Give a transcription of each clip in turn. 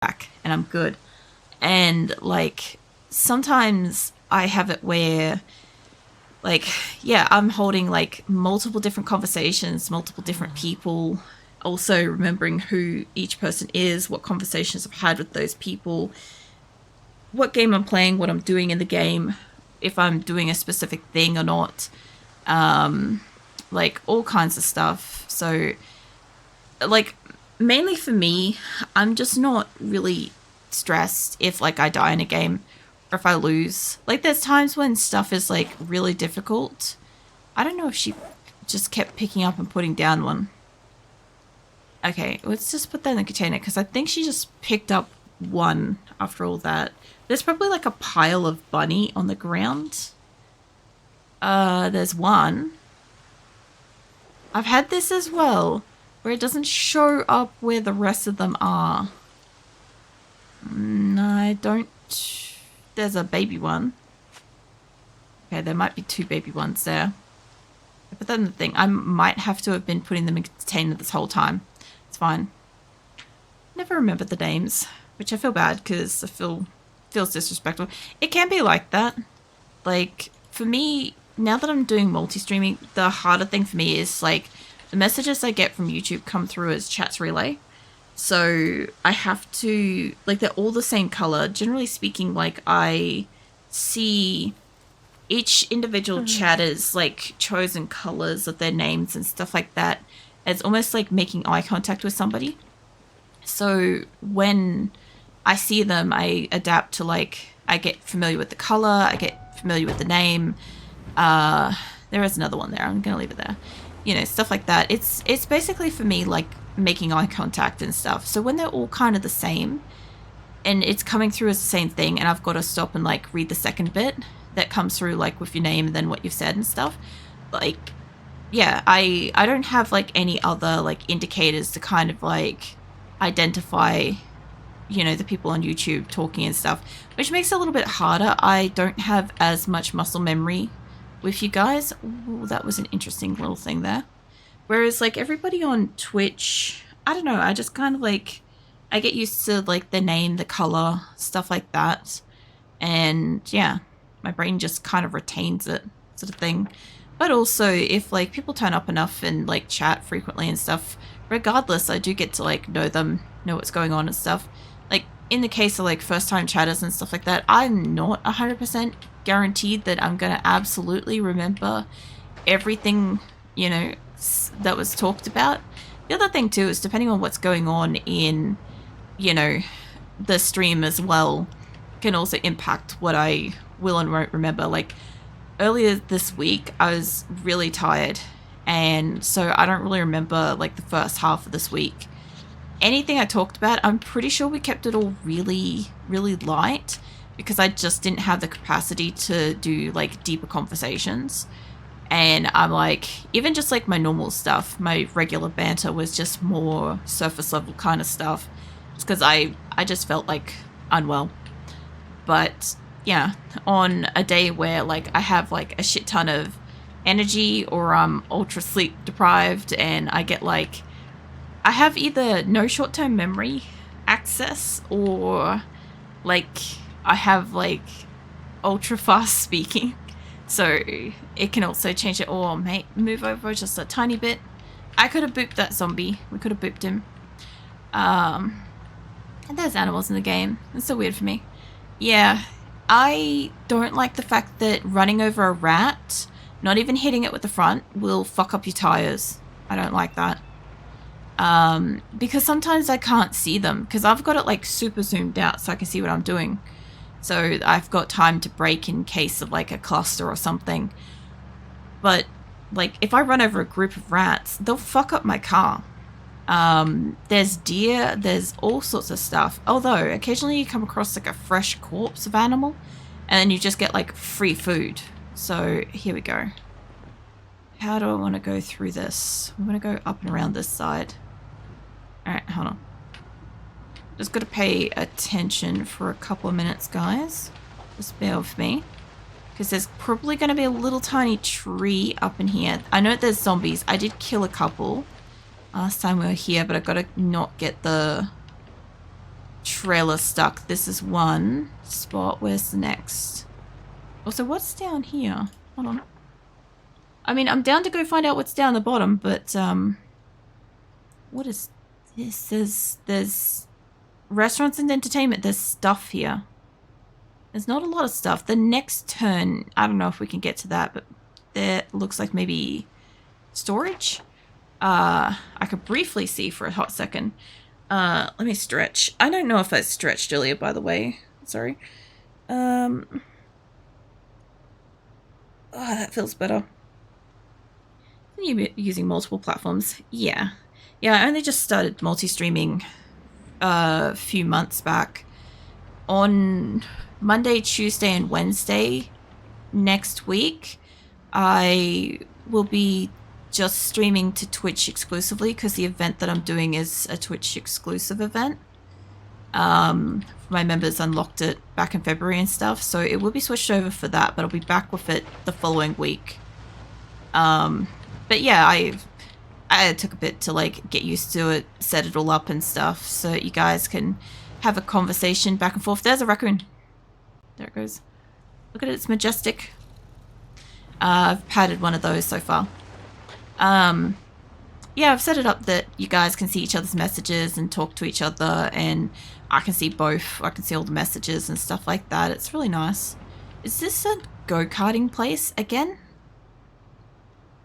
back and I'm good. And like sometimes I have it where like yeah, I'm holding like multiple different conversations, multiple different people, also remembering who each person is, what conversations I've had with those people, what game I'm playing, what I'm doing in the game, if I'm doing a specific thing or not, like all kinds of stuff. So, like, mainly for me, I'm just not really stressed if like I die in a game or if I lose. Like, there's times when stuff is like really difficult. I don't know if she just kept picking up and putting down one. Okay, let's just put that in the container because I think she just picked up one after all that. There's probably like a pile of bunny on the ground. There's one. I've had this as well, where it doesn't show up where the rest of them are. No, I don't. There's a baby one. Okay, there might be two baby ones there. But then the thing, I might have to have been putting them in a container this whole time. It's fine. Never remember the names, which I feel bad because I feels disrespectful. It can be like that. Like, for me, now that I'm doing multi-streaming, the harder thing for me is, like, the messages I get from YouTube come through as chats relay. So I have to, like, they're all the same color. Generally speaking, like, I see each individual chatter's, like, chosen colors of their names and stuff like that. It's almost like making eye contact with somebody. So when I see them, I adapt to, like, I get familiar with the color, I get familiar with the name. There is another one there. I'm going to leave it there. You know, stuff like that. It's basically for me, like, making eye contact and stuff. So when they're all kind of the same and it's coming through as the same thing and I've got to stop and, like, read the second bit that comes through, like, with your name and then what you've said and stuff, like, yeah, I don't have, like, any other, like, indicators to kind of, like, identify, you know, the people on YouTube talking and stuff, which makes it a little bit harder. I don't have as much muscle memory with you guys. Ooh, that was an interesting little thing there. Whereas, like, everybody on Twitch, I don't know, I just kind of, like, I get used to, like, the name, the color, stuff like that. And, yeah, my brain just kind of retains it, sort of thing. But also, if, like, people turn up enough and, like, chat frequently and stuff, regardless, I do get to, like, know them, know what's going on and stuff. Like, in the case of, like, first-time chatters and stuff like that, I'm not 100% guaranteed that I'm going to absolutely remember everything, you know, that was talked about. The other thing, too, is depending on what's going on in, you know, the stream as well, can also impact what I will and won't remember. Like, earlier this week, I was really tired, and so I don't really remember, like, the first half of this week. Anything I talked about, I'm pretty sure we kept it all really, really light because I just didn't have the capacity to do, like, deeper conversations. And I'm like, even just, like, my normal stuff, my regular banter was just more surface level kind of stuff. It's because I just felt, like, unwell. But, yeah, on a day where, like, I have, like, a shit ton of energy or I'm ultra sleep deprived and I get, like, I have either no short-term memory access or, like, I have, like, ultra fast speaking. So it can also change it. Oh, mate, move over just a tiny bit. I could have booped that zombie. We could have booped him. And there's animals in the game. It's so weird for me. Yeah, I don't like the fact that running over a rat, not even hitting it with the front, will fuck up your tires. I don't like that. Because sometimes I can't see them because I've got it, like, super zoomed out so I can see what I'm doing. So I've got time to brake in case of, like, a cluster or something. But, like, if I run over a group of rats, they'll fuck up my car. There's deer, there's all sorts of stuff. Although, occasionally you come across, like, a fresh corpse of animal, and then you just get, like, free food. So, here we go. How do I want to go through this? I'm going to go up and around this side. Alright, hold on. Just got to pay attention for a couple of minutes, guys. Just bear with me. Because there's probably going to be a little tiny tree up in here. I know there's zombies. I did kill a couple last time we were here, but I got to not get the trailer stuck. This is one spot. Where's the next? Also, what's down here? Hold on. I mean, I'm down to go find out what's down the bottom, but, what is this? There's restaurants and entertainment. There's stuff here. There's not a lot of stuff. The next turn, I don't know if we can get to that, but there looks like maybe storage. I could briefly see for a hot second. Let me stretch. I don't know if I stretched earlier, by the way. Sorry. Oh, that feels better. You using multiple platforms? Yeah. Yeah, I only just started multi-streaming a few months back. On Monday, Tuesday, and Wednesday next week, I will be just streaming to Twitch exclusively because the event that I'm doing is a Twitch exclusive event. My members unlocked it back in February and stuff, so it will be switched over for that, but I'll be back with it the following week. But yeah, I took a bit to like get used to it, set it all up and stuff, so you guys can have a conversation back and forth. There's a raccoon. There it goes. Look at it, it's majestic. I've patted one of those so far. Yeah, I've set it up that you guys can see each other's messages and talk to each other, and I can see both. I can see all the messages and stuff like that. It's really nice. Is this a go-karting place again?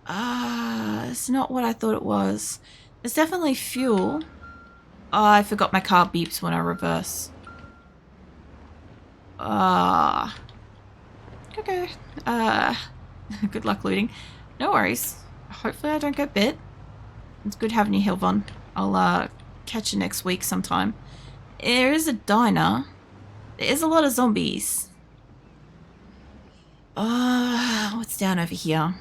It's not what I thought it was. There's definitely fuel. Oh, I forgot my car beeps when I reverse. Okay. Good luck looting. No worries. Hopefully I don't get bit. It's good having you, Hilvon. I'll catch you next week sometime. There is a diner. There is a lot of zombies. What's down over here?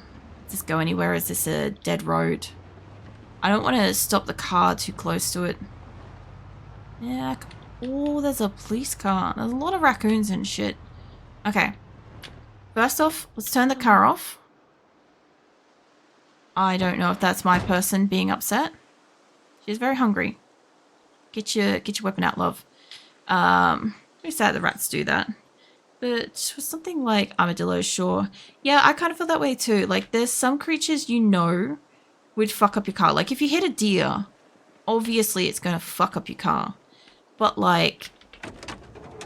Does this go anywhere? Is this a dead road? I don't want to stop the car too close to it. Yeah. Oh, there's a police car. There's a lot of raccoons and shit. Okay. First off, let's turn the car off. I don't know if that's my person being upset. She's very hungry. Get your weapon out, love. Pretty sad the rats do that. But for something like armadillos, sure. Yeah, I kind of feel that way too. Like, there's some creatures you know would fuck up your car. Like, if you hit a deer, obviously it's going to fuck up your car. But, like,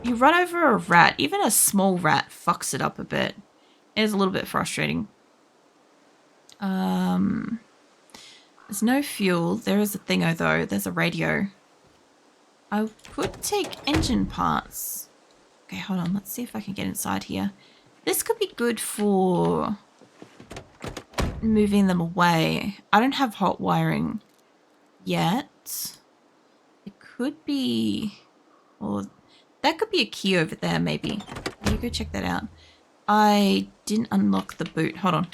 you run over a rat, even a small rat fucks it up a bit. It is a little bit frustrating. There's no fuel. There is a thingo, though. There's a radio. I could take engine parts. Okay, hold on. Let's see if I can get inside here. This could be good for moving them away. I don't have hot wiring yet. It could be... Or that could be a key over there, maybe. Let me go check that out. I didn't unlock the boot. Hold on.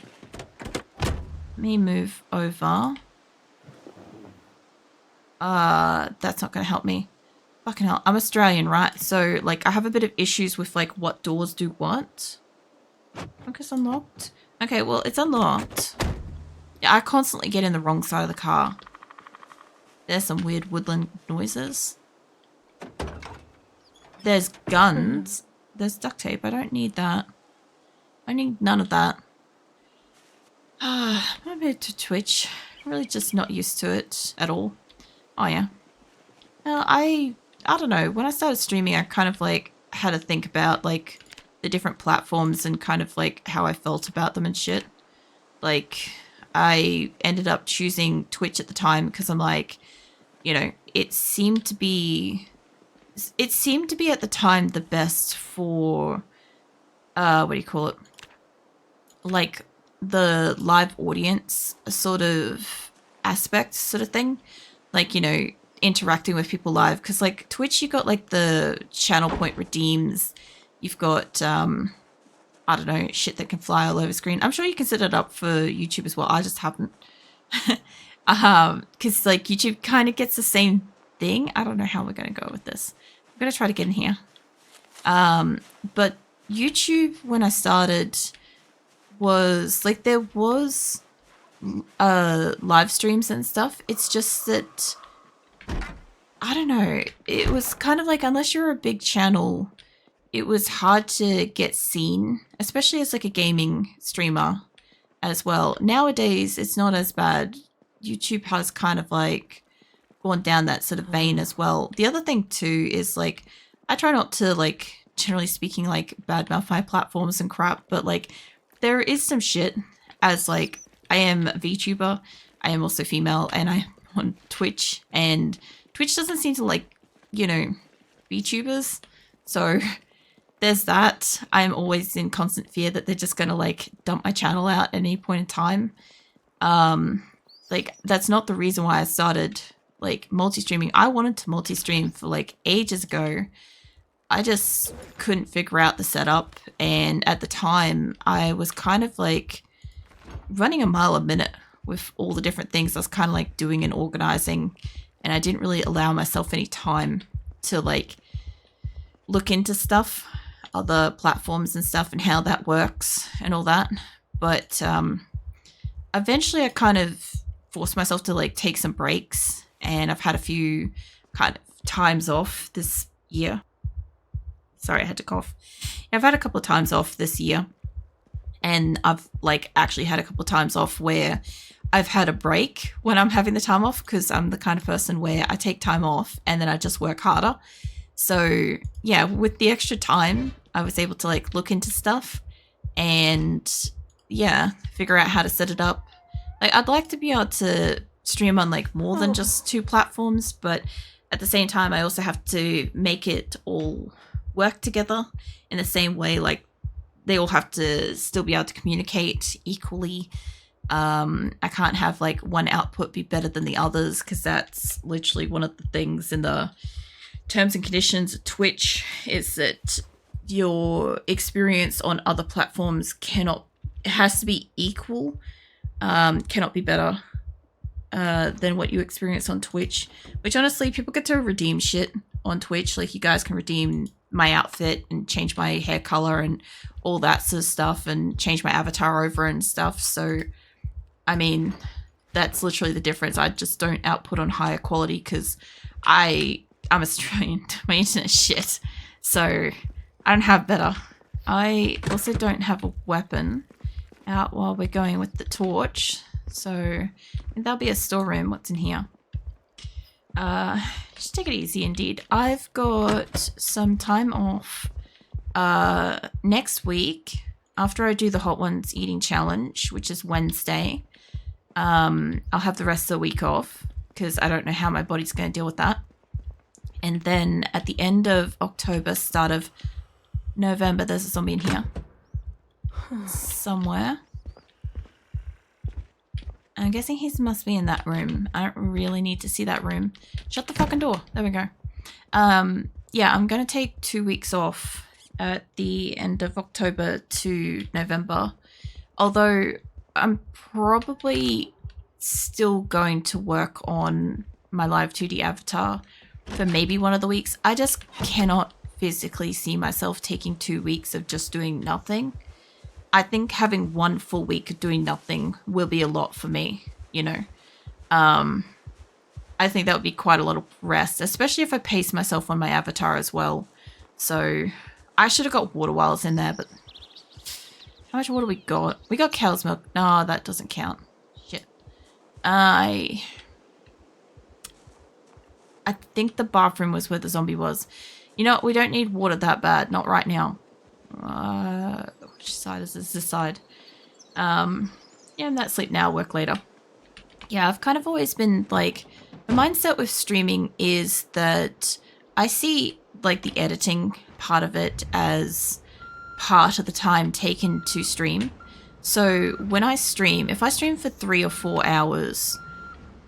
Let me move over. That's not going to help me. Fucking hell. I'm Australian, right? So, like, I have a bit of issues with, like, what doors do what. Focus unlocked. Okay, well, it's unlocked. Yeah, I constantly get in the wrong side of the car. There's some weird woodland noises. There's guns. There's duct tape. I don't need that. I need none of that. I'm a bit to Twitch. I'm really just not used to it at all. Oh, yeah. Well, I don't know. When I started streaming, I kind of, like, had to think about, like, the different platforms and kind of, like, how I felt about them and shit. Like, I ended up choosing Twitch at the time because I'm like, you know, it seemed to be at the time the best for, what do you call it? Like, the live audience sort of aspect sort of thing. Like, you know, interacting with people live. Because, like, Twitch, you got, like, the channel point redeems. You've got, I don't know, shit that can fly all over screen. I'm sure you can set it up for YouTube as well. I just haven't. Because, like, YouTube kind of gets the same thing. I don't know how we're going to go with this. I'm going to try to get in here. But YouTube, when I started, was, like, there was live streams and stuff. It's just that I don't know. It was kind of like, unless you're a big channel, it was hard to get seen, especially as like a gaming streamer as well. Nowadays, it's not as bad. YouTube has kind of like gone down that sort of vein as well. The other thing too is like, I try not to like, generally speaking, like badmouth my platforms and crap, but like there is some shit as like, I am a VTuber, I am also female, and I'm on Twitch, and Twitch doesn't seem to like, you know, VTubers. So there's that. I'm always in constant fear that they're just gonna like dump my channel out at any point in time. Like that's not the reason why I started like multi-streaming. I wanted to multi-stream for like ages ago. I just couldn't figure out the setup, and at the time I was kind of like running a mile a minute with all the different things I was kind of like doing and organizing, and I didn't really allow myself any time to like look into stuff, other platforms and stuff, and how that works and all that. But eventually I kind of forced myself to like take some breaks, and I've had a few kind of times off this year. Sorry, I had to cough. I've had a couple of times off this year, and I've like actually had a couple of times off where I've had a break when I'm having the time off, because I'm the kind of person where I take time off and then I just work harder. So yeah, with the extra time, I was able to like look into stuff and yeah, figure out how to set it up. Like I'd like to be able to stream on like more than just 2 platforms, but at the same time, I also have to make it all work together in the same way. Like they all have to still be able to communicate equally. I can't have like one output be better than the others, because that's literally one of the things in the terms and conditions of Twitch, is that your experience on other platforms it has to be equal, cannot be better than what you experience on Twitch. Which honestly, people get to redeem shit on Twitch. Like you guys can redeem my outfit and change my hair color and all that sort of stuff, and change my avatar over and stuff. So I mean, that's literally the difference. I just don't output on higher quality because I'm Australian. My internet's shit. So I don't have better. I also don't have a weapon out while we're going with the torch. So that'll be a storeroom. What's in here? Just take it easy indeed. I've got some time off next week after I do the Hot Ones Eating Challenge, which is Wednesday. I'll have the rest of the week off because I don't know how my body's going to deal with that. And then at the end of October, start of November, there's a zombie in here somewhere. I'm guessing he must be in that room. I don't really need to see that room. Shut the fucking door. There we go. Yeah, I'm going to take 2 weeks off at the end of October to November. Although I'm probably still going to work on my live 2D avatar for maybe one of the weeks. I just cannot physically see myself taking 2 weeks of just doing nothing. I think having 1 full week of doing nothing will be a lot for me, you know. I think that would be quite a lot of rest, especially if I pace myself on my avatar as well. So I should have got water while I was in there, but how much water we got? We got cow's milk. No, that doesn't count. Shit. I think the bathroom was where the zombie was. You know what? We don't need water that bad. Not right now. Which side is this? This side. Yeah, I'm not sleep now, work later. Yeah, I've kind of always been like, the mindset with streaming is that I see like the editing part of it as part of the time taken to stream. So when I stream, if I stream for 3 or 4 hours,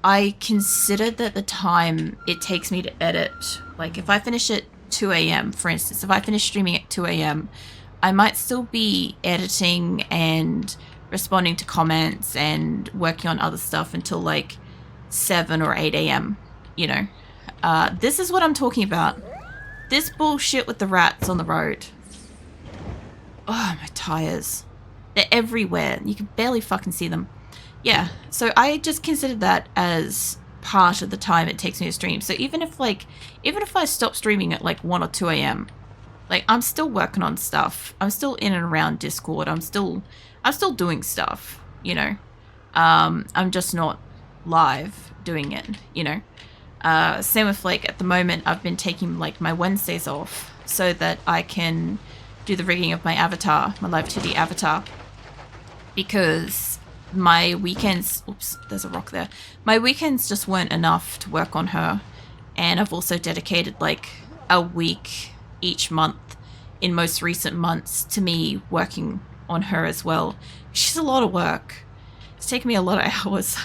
I consider that the time it takes me to edit, like if I finish at 2 a.m., for instance, if I finish streaming at 2 a.m., I might still be editing and responding to comments and working on other stuff until like 7 or 8 a.m., you know. This is what I'm talking about. This bullshit with the rats on the road. Oh, my tires. They're everywhere. You can barely fucking see them. Yeah, so I just consider that as part of the time it takes me to stream. So even if I stop streaming at like 1 or 2 a.m., like I'm still working on stuff. I'm still in and around Discord. I'm still doing stuff, you know. I'm just not live doing it, you know. Same with like at the moment I've been taking like my Wednesdays off so that I can do the rigging of my avatar, my live 2D avatar, because my weekends, oops, there's a rock there. My weekends just weren't enough to work on her, and I've also dedicated like a week each month in most recent months to me working on her as well. She's a lot of work. It's taken me a lot of hours.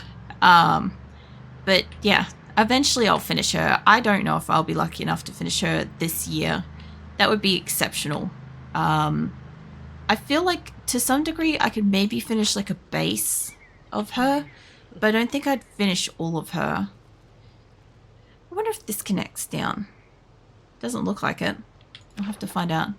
But yeah, eventually I'll finish her. I don't know if I'll be lucky enough to finish her this year. That would be exceptional. I feel like to some degree I could maybe finish like a base of her, but I don't think I'd finish all of her. I wonder if this connects down. Doesn't look like it. I'll have to find out.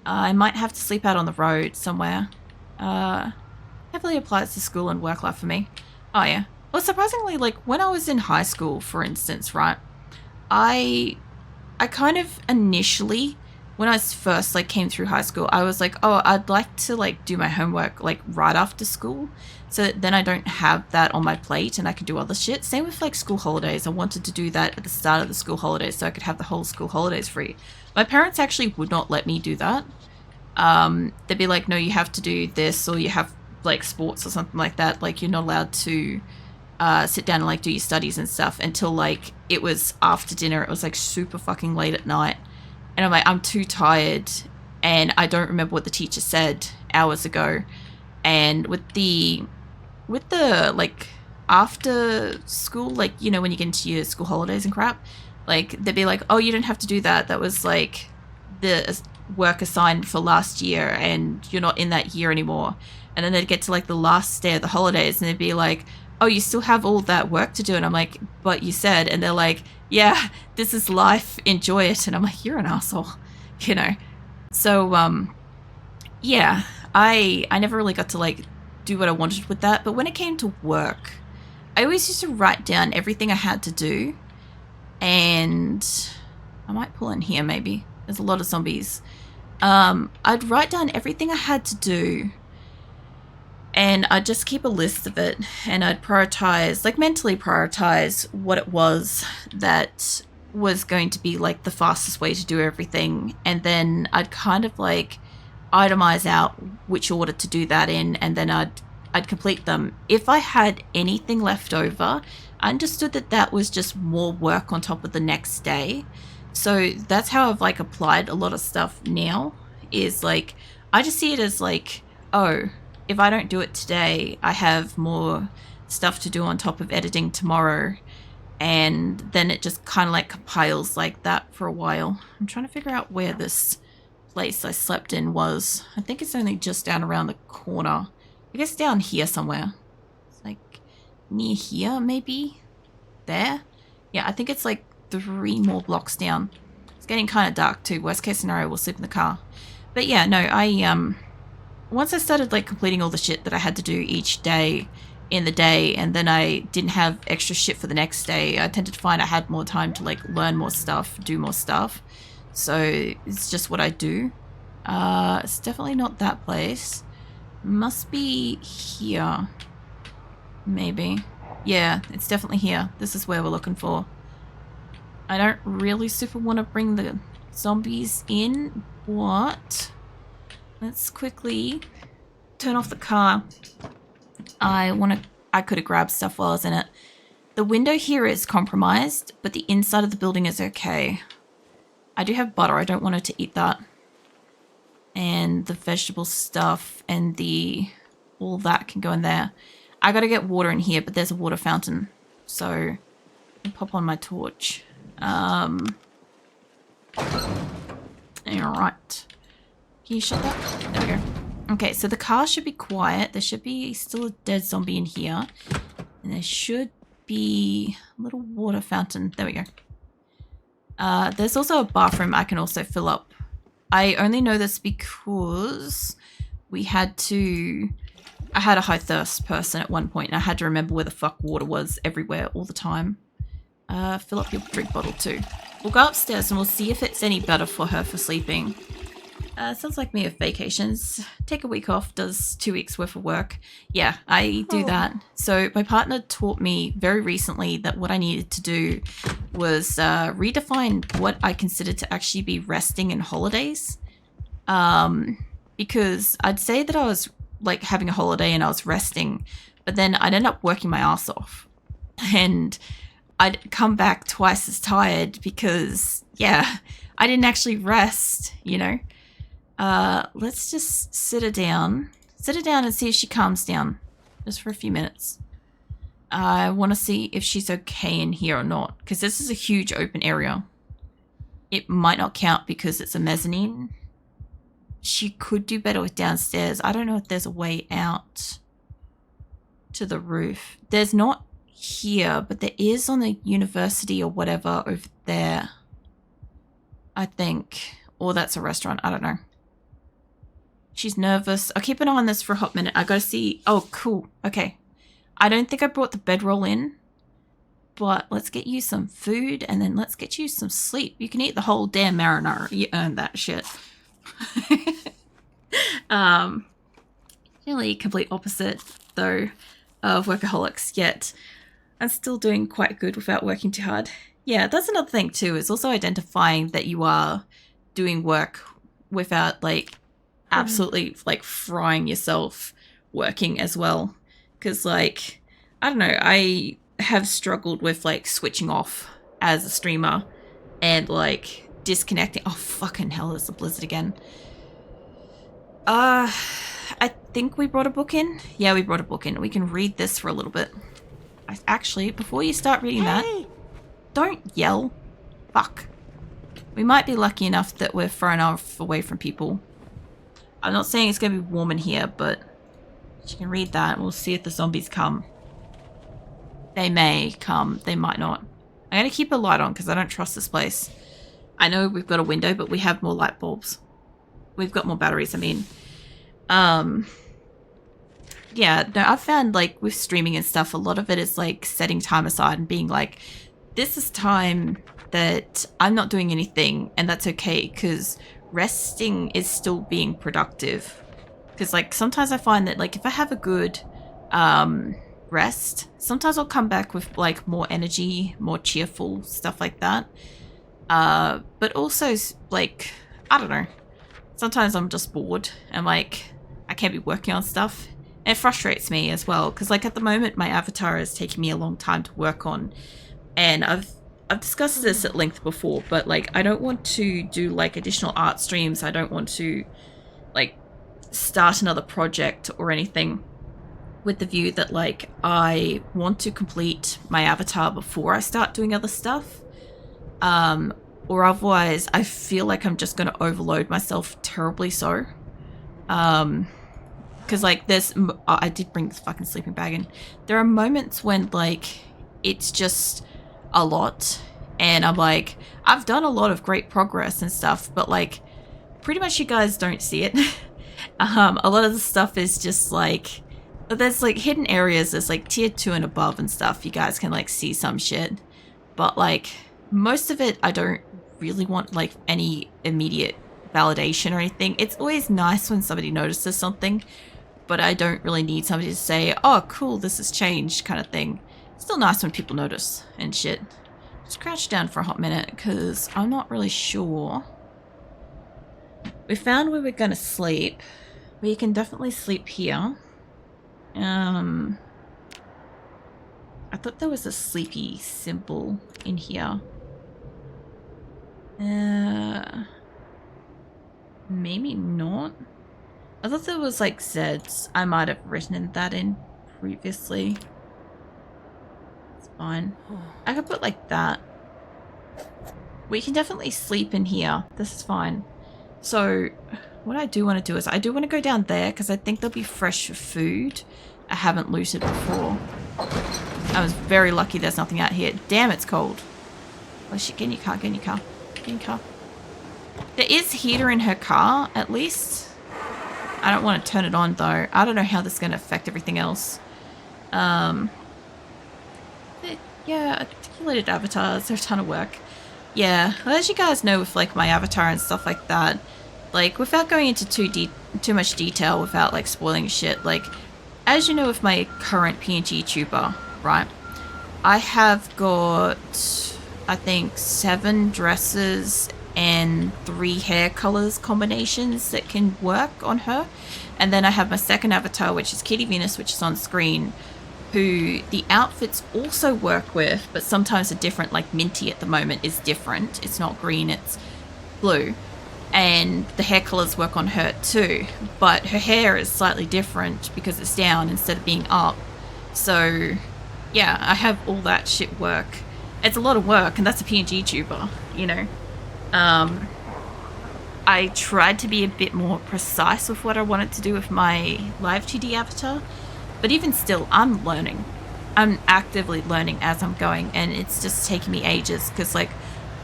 I might have to sleep out on the road somewhere. Heavily applies to school and work life for me. Oh yeah. Well, surprisingly, like when I was in high school, for instance, right? I kind of initially, when I first like came through high school, I was like, oh, I'd like to like do my homework like right after school, so that then I don't have that on my plate and I can do other shit. Same with like school holidays. I wanted to do that at the start of the school holidays so I could have the whole school holidays free. My parents actually would not let me do that. They'd be like, no, you have to do this, or you have like sports or something like that. Like you're not allowed to sit down and like do your studies and stuff until like it was after dinner. It was like super fucking late at night, and I'm like, I'm too tired and I don't remember what the teacher said hours ago. And with the like after school, like, you know, when you get into your school holidays and crap, like they'd be like, oh, you don't have to do that, that was like the work assigned for last year and you're not in that year anymore. And then they'd get to like the last day of the holidays and they'd be like, oh, you still have all that work to do. And I'm like, but you said. And they're like, yeah, this is life, enjoy it. And I'm like, you're an asshole, you know. So yeah, I never really got to like do what I wanted with that. But when it came to work, I always used to write down everything I had to do. And I might pull in here maybe. There's a lot of zombies. I'd write down everything I had to do, and I'd just keep a list of it, and I'd prioritize, like mentally prioritize what it was that was going to be like the fastest way to do everything. And then I'd kind of like itemize out which order to do that in, and then I'd complete them. If I had anything left over, I understood that that was just more work on top of the next day. So that's how I've like applied a lot of stuff now, is like I just see it as like, oh, if I don't do it today, I have more stuff to do on top of editing tomorrow. And then it just kind of like compiles like that for a while. I'm trying to figure out where this place I slept in was. I think it's only just down around the corner. I guess down here somewhere. It's like near here, maybe? There? Yeah, I think it's like 3 more blocks down. It's getting kind of dark too. Worst case scenario, we'll sleep in the car. But yeah, no, once I started like completing all the shit that I had to do each day in the day, and then I didn't have extra shit for the next day, I tended to find I had more time to like learn more stuff, do more stuff. So it's just what I do. It's definitely not that place. Must be here. Maybe. Yeah, it's definitely here. This is where we're looking for. I don't really super want to bring the zombies in, but let's quickly turn off the car. I could have grabbed stuff while I was in it. The window here is compromised, but the inside of the building is okay. I do have butter. I don't want her to eat that. And the vegetable stuff and all that can go in there. I gotta get water in here, but there's a water fountain. So I'll pop on my torch. Alright. Can you shut that? There we go. Okay, so the car should be quiet. There should be still a dead zombie in here. And there should be a little water fountain. There we go. There's also a bathroom I can also fill up. I only know this because I had a high thirst person at one point, and I had to remember where the fuck water was everywhere all the time. Fill up your drink bottle too. We'll go upstairs and we'll see if it's any better for her for sleeping. Sounds like me with vacations. Take a week off, does 2 weeks worth of work. Yeah, I do that. So my partner taught me very recently that what I needed to do was redefine what I consider to actually be resting and holidays. Because I'd say that I was like having a holiday and I was resting, but then I'd end up working my ass off. And I'd come back twice as tired because, yeah, I didn't actually rest, you know? Let's just sit her down. Sit her down and see if she calms down. Just for a few minutes. I want to see if she's okay in here or not. Because this is a huge open area. It might not count because it's a mezzanine. She could do better with downstairs. I don't know if there's a way out to the roof. There's not here, but there is on the university or whatever over there. I think. Or that's a restaurant. I don't know. She's nervous. I'll keep an eye on this for a hot minute. I gotta see. Oh, cool. Okay. I don't think I brought the bedroll in. But let's get you some food and then let's get you some sleep. You can eat the whole damn marinara. You earned that shit. Really complete opposite, though, of workaholics, yet I'm still doing quite good without working too hard. Yeah, that's another thing, too, is also identifying that you are doing work without, like, absolutely like frying yourself working as well, because like I don't know, I have struggled with like switching off as a streamer and like disconnecting. Oh fucking hell, there's the blizzard again. I think we brought a book in. Yeah, we brought a book in. We can read this for a little bit. Actually, before you start reading that, don't yell. Fuck. We might be lucky enough that we're far enough away from people. I'm not saying it's going to be warm in here, but you can read that. We'll see if the zombies come. They may come. They might not. I'm going to keep a light on because I don't trust this place. I know we've got a window, but we have more light bulbs. We've got more batteries, I mean. Yeah, no, I've found, like, with streaming and stuff, a lot of it is, like, setting time aside and being like, this is time that I'm not doing anything, and that's okay, because resting is still being productive. Because, like, sometimes I find that, like, if I have a good rest, sometimes I'll come back with, like, more energy, more cheerful, stuff like that. But also, like, I don't know. Sometimes I'm just bored and, like, I can't be working on stuff. And it frustrates me as well, because, like, at the moment, my avatar is taking me a long time to work on. And I've discussed this at length before, but, like, I don't want to do, like, additional art streams. I don't want to, like, start another project or anything with the view that, like, I want to complete my avatar before I start doing other stuff. Or otherwise, I feel like I'm just going to overload myself terribly so. Because, like, I did bring this fucking sleeping bag in. There are moments when, like, it's just a lot. And I'm like, I've done a lot of great progress and stuff, but, like, pretty much you guys don't see it. A lot of the stuff is just, like, there's, like, hidden areas. There's, like, tier 2 and above and stuff. You guys can, like, see some shit. But, like, most of it, I don't really want, like, any immediate validation or anything. It's always nice when somebody notices something, but I don't really need somebody to say, oh, cool, this has changed, kind of thing. It's still nice when people notice and shit. Just crouch down for a hot minute, because I'm not really sure. We found where we're going to sleep. We can definitely sleep here. I thought there was a sleepy symbol in here. Maybe not. I thought there was, like, Z's. I might have written that in previously. It's fine. I could put, like, that. We can definitely sleep in here. This is fine. So, what I do want to do is, I do want to go down there, because I think there'll be fresh food I haven't looted before. I was very lucky there's nothing out here. Damn, it's cold. Oh shit, get in your car, get in your car. Get in your car. There is heater in her car, at least. I don't want to turn it on, though. I don't know how this is going to affect everything else. Yeah, articulated avatars are a ton of work. Yeah, well, as you guys know with like my avatar and stuff like that, like without going into too much detail, without like spoiling shit, like as you know with my current PNG tuber, right? I have got, I think, 7 dresses and 3 hair colors combinations that can work on her. And then I have my second avatar, which is Kitty Venus, which is on screen, who the outfits also work with, but sometimes are different. Like Minty at the moment is different. It's not green, it's blue. And the hair colors work on her too. But her hair is slightly different because it's down instead of being up. So yeah, I have all that shit work. It's a lot of work, and that's a PNG tuber, you know. I tried to be a bit more precise with what I wanted to do with my live 2D avatar, but even still, I'm learning. I'm actively learning as I'm going, and it's just taking me ages because, like,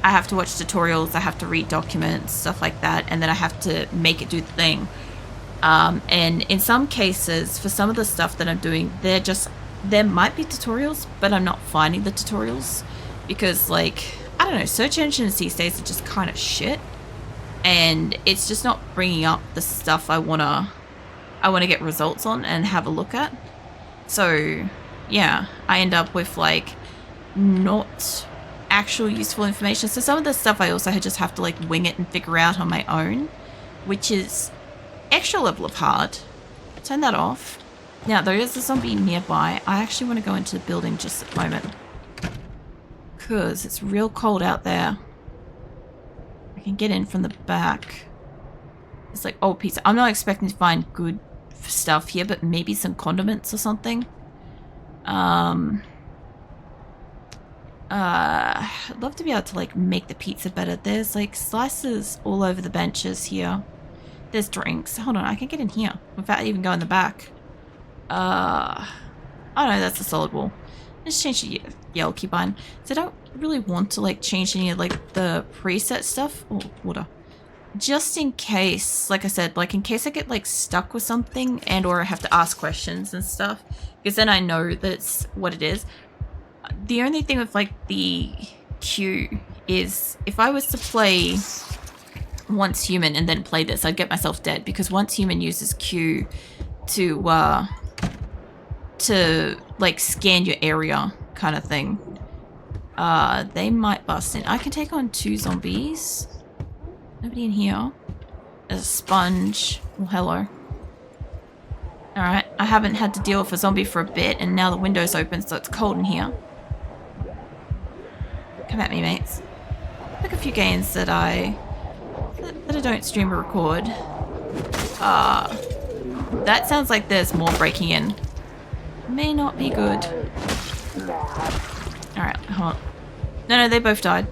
I have to watch tutorials, I have to read documents, stuff like that, and then I have to make it do the thing. And in some cases, for some of the stuff that I'm doing, there might be tutorials, but I'm not finding the tutorials because, like, I don't know, search engines these days are just kind of shit, and it's just not bringing up the stuff I wanna get results on and have a look at. So yeah, I end up with like not actual useful information. So some of the stuff I also just have to like wing it and figure out on my own, which is extra level of hard. Turn that off. Now there is a zombie nearby. I actually want to go into the building just at the moment because it's real cold out there. I can get in from the back. It's like old pizza. I'm not expecting to find good stuff here, but maybe some condiments or something. I'd love to be able to like make the pizza better. There's like slices all over the benches here. There's drinks. Hold on, I can get in here without even going in the back. Oh no, that's a solid wall. Let's change the yellow keybind. So I don't really want to like change any of like the preset stuff. Oh, water. Just in case, like I said, like in case I get like stuck with something and or I have to ask questions and stuff, because then I know that's what it is. The only thing with like the Q is if I was to play Once Human and then play this, I'd get myself dead because Once Human uses Q to like scan your area kind of thing. They might bust in. I can take on 2 zombies. Nobody in here. There's a sponge. Well, hello. Alright, I haven't had to deal with a zombie for a bit, and now the window's open, so it's cold in here. Come at me, mates. Pick a few games that I don't stream or record. That sounds like there's more breaking in. May not be good. Alright, hold on. No, they both died.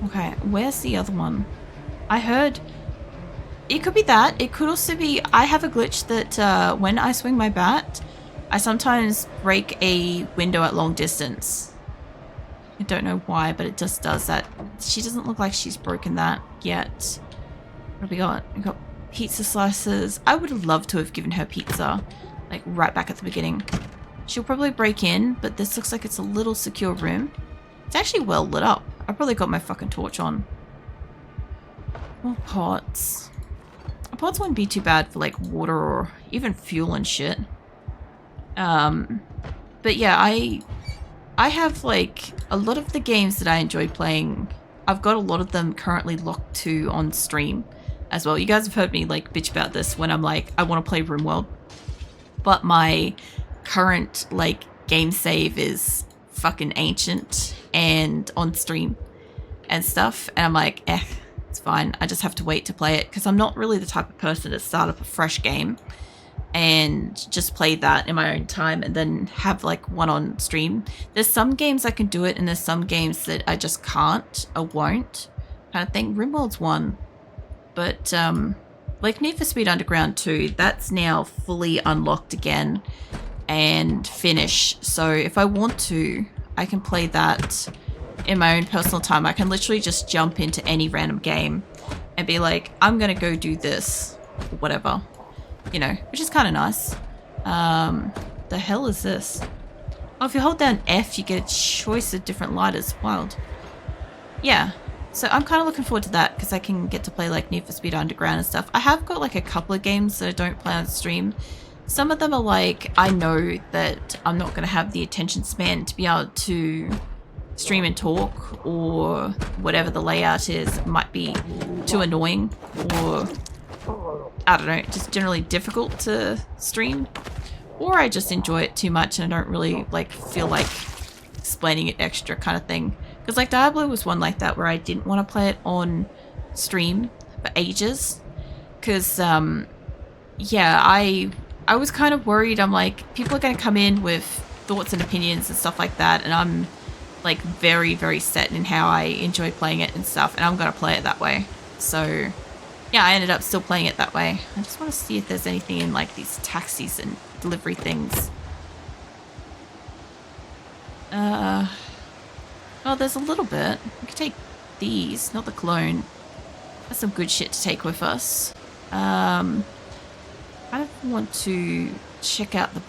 Okay, where's the other one? I heard... It could be that. It could also be... I have a glitch that when I swing my bat, I sometimes break a window at long distance. I don't know why, but it just does that. She doesn't look like she's broken that yet. What have we got? We got pizza slices. I would love to have given her pizza, like right back at the beginning. She'll probably break in, but this looks like it's a little secure room. It's actually well lit up. I probably got my fucking torch on. More pots. Pots wouldn't be too bad for like water or even fuel and shit. But yeah, I have like a lot of the games that I enjoy playing. I've got a lot of them currently locked to on stream as well. You guys have heard me like bitch about this when I'm like, I want to play RimWorld, but my current like game save is fucking ancient and on stream and stuff, and I'm like, it's fine. I just have to wait to play it because I'm not really the type of person to start up a fresh game and just play that in my own time and then have like one on stream. There's some games I can do it, and there's some games that I just can't or won't, kind of thing. RimWorld's one, but like Need for Speed Underground 2, that's now fully unlocked again and finish. So if I want to, I can play that in my own personal time. I can literally just jump into any random game and be like, I'm gonna go do this or whatever, you know, which is kind of nice. The hell is this? Oh, if you hold down F, you get a choice of different lighters. Wild. Yeah. So I'm kind of looking forward to that because I can get to play like Need for Speed Underground and stuff. I have got like a couple of games that I don't play on stream. Some of them are like, I know that I'm not going to have the attention span to be able to stream and talk, or whatever the layout is might be too annoying, or I don't know, just generally difficult to stream. Or I just enjoy it too much and I don't really like feel like explaining it extra kind of thing. Because like Diablo was one like that where I didn't want to play it on stream for ages. Because yeah, I was kind of worried. I'm like, people are going to come in with thoughts and opinions and stuff like that, and I'm like very, very set in how I enjoy playing it and stuff, and I'm going to play it that way. So yeah, I ended up still playing it that way. I just want to see if there's anything in like these taxis and delivery things. Oh, there's a little bit. We could take these, not the clone. That's some good shit to take with us. I don't want to check out the